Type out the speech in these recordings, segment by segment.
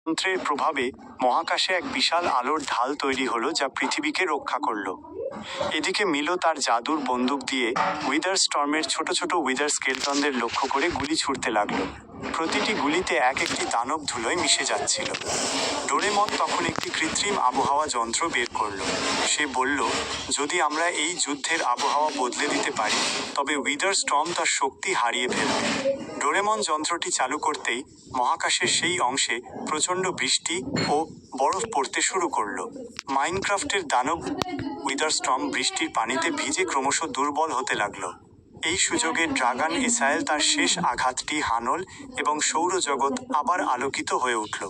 যন্ত্রের প্রভাবে মহাকাশে এক বিশাল আলোর ঢাল তৈরি হলো যা পৃথিবীকে রক্ষা করলো। এদিকে মিলো তার জাদুর বন্দুক দিয়ে উইদার স্টর্মের ছোট ছোট উইদার স্কেলটনদের লক্ষ্য করে গুলি ছুড়তে লাগলো। প্রতিটি গুলিতে এক একটি দানব ধুলোয় মিশে যাচ্ছিল। ডোরেমন তখন একটি কৃত্রিম আবহাওয়া যন্ত্র বের করলো। সে বলল, যদি আমরা এই যুদ্ধের আবহাওয়া বদলে দিতে পারি তবে উইদার স্টর্ম তার শক্তি হারিয়ে ফেলবে। ডোরেমন যন্ত্রটি চালু করতেই মহাকাশের সেই অংশে প্রচণ্ড বৃষ্টি ও বরফ পড়তে শুরু করলো। মাইনক্রাফটের দানব উইদার স্টর্ম বৃষ্টির পানিতে ভিজে ক্রমশ দুর্বল হতে লাগলো। এই সুযোগে ড্রাগন এসায়েল তার শেষ আঘাতটি হানল এবং সৌরজগৎ আবার আলোকিত হয়ে উঠল।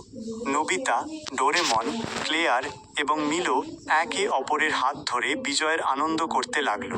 নোবিতা, ডোরেমন, ক্লেয়ার এবং মিলো একে অপরের হাত ধরে বিজয়ের আনন্দ করতে লাগলো।